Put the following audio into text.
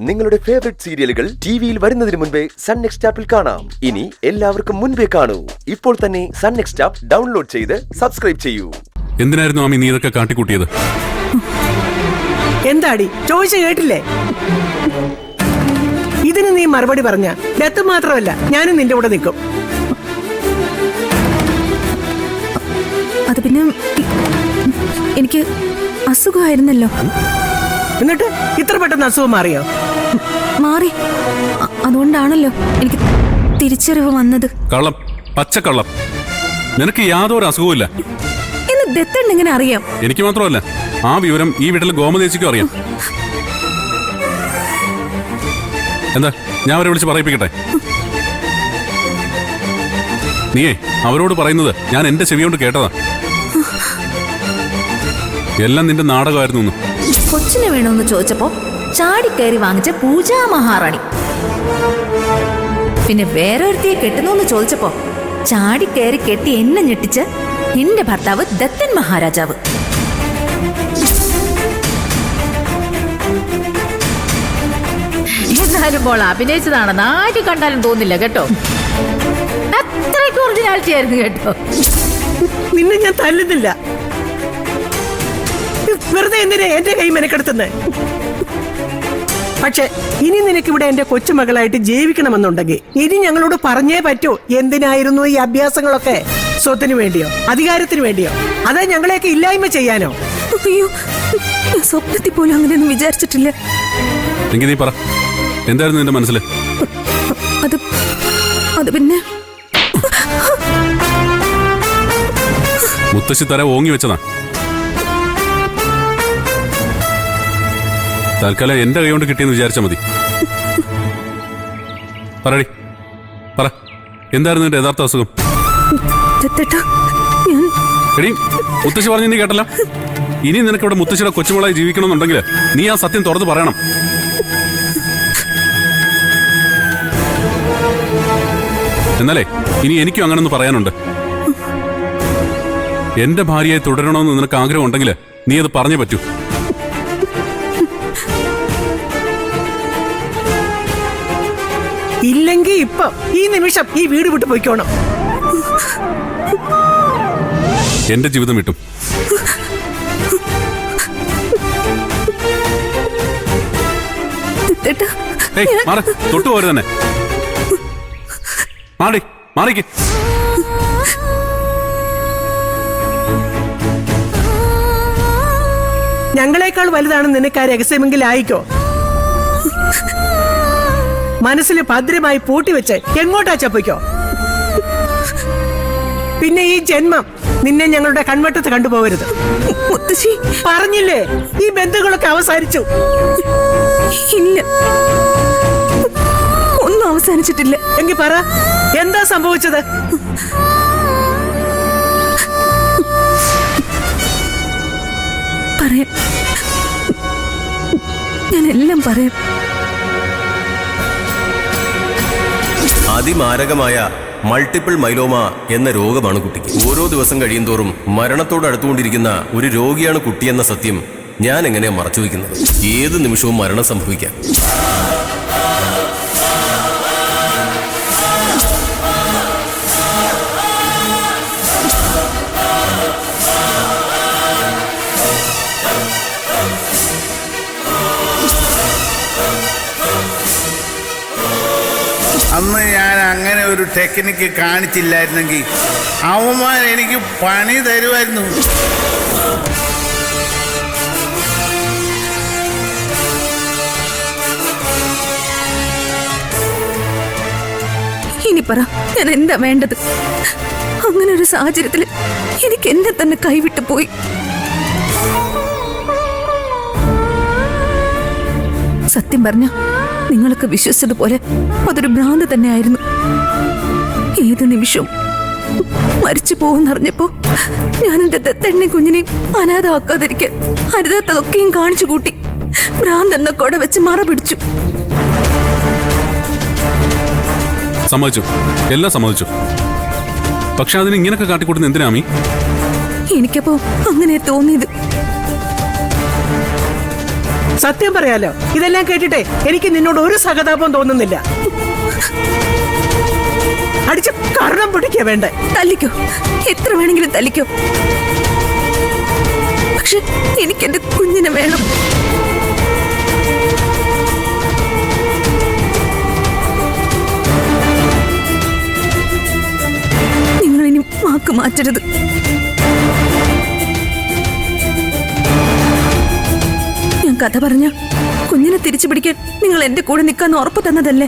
നിങ്ങളുടെ ഫേവറേറ്റ് സീരിയലുകൾ ടിവിയിൽ വരുന്നതിന് മുൻപേ സൺ നെക്സ്റ്റ് ആപ്പിൽ കാണാം. ഇനി എല്ലാവർക്കും മുൻപേ കാണൂ. ഇപ്പോൾ തന്നെ സൺ നെക്സ്റ്റ് ആപ്പ് ഡൗൺലോഡ് ചെയ്ത് സബ്സ്ക്രൈബ് ചെയ്യൂ. എന്തിനായിരുന്നു ആമി നീ ഇതൊക്കെ കാട്ടിക്കൂട്ടിയത്? എന്താടി ചോദിച്ചു കേട്ടില്ലേ? ഇതിന് നീ മറുപടി പറഞ്ഞ ഡെത്ത് മാത്രമല്ല ഞാനും നിന്റെ കൂടെ നിൽക്കും. അത് പിന്നെ എനിക്ക് അസുഖമായിരുന്നല്ലോ. എന്നിട്ട് ഇത്ര പെട്ടെന്ന് അസുഖം മാറിയോ? മാറി. അതുകൊണ്ടാണല്ലോ എനിക്ക് തിരിച്ചറിവ് വന്നത്. കള്ളം, പച്ചക്കള്ളം. നിനക്ക് യാതൊരു അസുഖവുമില്ല. എന്ന് ദത്തൻ എങ്ങനെ അറിയാം? എനിക്ക് മാത്രമല്ല, ആ വിവരം ഈ വീട്ടിലെ ഗോമതേച്ചിക്കും അറിയാം. എന്താ ഞാൻ അവരെ വിളിച്ച് പറയിപ്പിക്കട്ടെ? നീയേ അവരോട് പറയുന്നത് ഞാൻ എന്റെ ചെവി കൊണ്ട് കേട്ടതാ. എല്ലാം നിന്റെ നാടകമായിരുന്നു. കൊച്ചിനെ വേണമെന്ന് ചോദിച്ചപ്പോ ചാടിക്കയറി വാങ്ങിച്ച പൂജാ മഹാറാണി. പിന്നെ വേറൊരുത്തിയെ കെട്ടുന്നു ചോദിച്ചപ്പോ ചാടിക്കയറി കെട്ടി എന്നെ ഞെട്ടിച്ച് എന്റെ ഭർത്താവ് ദത്തൻ മഹാരാജാവ്. എന്നാലും മോൾ അഭിനയിച്ചതാണെന്ന് ആര് കണ്ടാലും തോന്നില്ല കേട്ടോ. അത്രയ്ക്ക് ഒറിജിനാലിറ്റി ആയിരുന്നു കേട്ടോ. നിന്നെ ഞാൻ തല്ലുന്നില്ല. വെറുതെ എന്തിനാ എന്റെ കൈ മെനക്കെടുത്തുന്നത്? പക്ഷെ ഇനി നിനക്കിവിടെ എന്റെ കൊച്ചുമകളായിട്ട് ജീവിക്കണമെന്നുണ്ടെങ്കിൽ ഇനി ഞങ്ങളോട് പറഞ്ഞേ പറ്റൂ. എന്തിനായിരുന്നു ഈ അഭ്യാസങ്ങളൊക്കെ? സ്വത്തിന് വേണ്ടിയോ, അധികാരത്തിന് വേണ്ടിയോ, അതാ ഞങ്ങളെയൊക്കെ ഇല്ലായ്മ ചെയ്യാനോ? അയ്യോ, സ്വപ്നത്തിൽ പോലും അങ്ങനെയൊന്നും വിചാരിച്ചിട്ടില്ല. എങ്കിൽ നീ പറ, എന്തായിരുന്നു നിന്റെ മനസ്സിൽ? അത് പിന്നെ മുത്തശ്ശി തര ഓങ്ങി വെച്ചതാ. തൽക്കാലം എന്റെ കൈ കൊണ്ട് കിട്ടിയെന്ന് വിചാരിച്ചാൽ മതി. പറയടി, പറ, എന്തായിരുന്നു നിന്റെ യഥാർത്ഥ അസുഖം? എടി, മുത്തശ്ശി പറഞ്ഞു നീ കേട്ടല്ലോ. ഇനി നിനക്കിവിടെ മുത്തശ്ശിയുടെ കൊച്ചുമോളായി ജീവിക്കണമെന്നുണ്ടെങ്കിൽ നീ ആ സത്യം തുറന്ന് പറയണം. എന്നാലേ ഇനി എനിക്കും അങ്ങനെ ഒന്ന് പറയാനുണ്ട്. എന്റെ ഭാര്യയെ തുടരണമെന്ന് നിനക്ക് ആഗ്രഹം ഉണ്ടെങ്കിൽ നീ അത് പറഞ്ഞേ പറ്റൂ. ഇല്ലെങ്കിൽ ഇപ്പൊ ഈ നിമിഷം ഈ വീട് വിട്ടു പോയിക്കോണം. എന്റെ ജീവിതം വിട്ടും. മാറി തൊട്ടുപോരു തന്നെ. മാറി മാറിക്ക്. ഞങ്ങളെക്കാൾ വലുതാണ് നിനക്ക് ആ രഹസ്യമെങ്കിൽ ആയിക്കോ. മനസ്സിൽ ഭദ്രമായി പൂട്ടിവെച്ച് എങ്ങോട്ടാ ചപ്പിക്കോ. പിന്നെ ഈ ജന്മം നിന്നെ ഞങ്ങളുടെ കൺവട്ടത്ത് കണ്ടുപോകരുത്. മുത്തശ്ശി പറഞ്ഞില്ലേ, ഈ ബന്ധങ്ങളൊക്കെ അവസാനിച്ചു. ഇല്ല, ഒന്നും അവസാനിച്ചിട്ടില്ല. എങ്കിൽ പറ, എന്താ സംഭവിച്ചത്? പറയാം, ഞാൻ എല്ലാം പറയാം. അതിമാരകമായ മൾട്ടിപ്പിൾ മൈലോമ എന്ന രോഗമാണ് കുട്ടിക്ക്. ഓരോ ദിവസം കഴിയുന്തോറും മരണത്തോട് അടുത്തുകൊണ്ടിരിക്കുന്ന ഒരു രോഗിയാണ് കുട്ടിയെന്ന സത്യം ഞാൻ എങ്ങനെയാ മറച്ചു വയ്ക്കുന്നത്? ഏത് നിമിഷവും മരണം സംഭവിക്കാം. അന്ന് ഞാൻ അങ്ങനെ ഒരു ടെക്നിക്ക് കാണിച്ചില്ലായിരുന്നെങ്കിൽ അവന്മാർ എനിക്ക് പണി തരുമായിരുന്നു. ഇനി പറ, ഞാൻ എന്താ വേണ്ടത്? അങ്ങനെ ഒരു സാഹചര്യത്തിൽ എനിക്ക് എന്നെ തന്നെ കൈവിട്ടു പോയി. സത്യം പറഞ്ഞ നിങ്ങളൊക്കെ വിശ്വസിച്ചതുപോലെ അതൊരു ഭ്രാന്ത് തന്നെയായിരുന്നു. ഏത് നിമിഷവും മരിച്ചു പോകുന്നറിഞ്ഞപ്പോ ഞാൻ എന്റെ ദത്തണ്ണി കുഞ്ഞിനെയും അനാഥമാക്കാതിരിക്കാൻ അരുതാത്തതൊക്കെയും കാണിച്ചു കൂട്ടി ഭ്രാന്തെന്ന കൊട വെച്ച് മറ പിടിച്ചു. സമ്മതിച്ചു, എല്ലാം സമ്മതിച്ചു. പക്ഷെ അതിന് ഇങ്ങനൊക്കെ കാട്ടിക്കൂട്ടുന്ന എന്തിനാമി? എനിക്കപ്പോ അങ്ങനെ തോന്നിയത്. സത്യം പറയാലോ, ഇതെല്ലാം കേട്ടിട്ടെ എനിക്ക് നിന്നോട് ഒരു സഹതാപം തോന്നുന്നില്ല. അടിച്ച് കർണം പിടിക്കുക വേണ്ട. തല്ലിക്കോ, എത്ര വേണമെങ്കിലും തല്ലിക്കോ. പക്ഷെ എനിക്ക് എന്റെ കുഞ്ഞിനെ വേണം. നിങ്ങൾ ഇനി വാക്ക് മാറ്റരുത്. ഞാൻ കഥ പറഞ്ഞ കുഞ്ഞിനെ തിരിച്ചു പിടിക്കാൻ നിങ്ങൾ എന്റെ കൂടെ നിൽക്കാന്ന് ഉറപ്പ് തന്നതല്ലേ?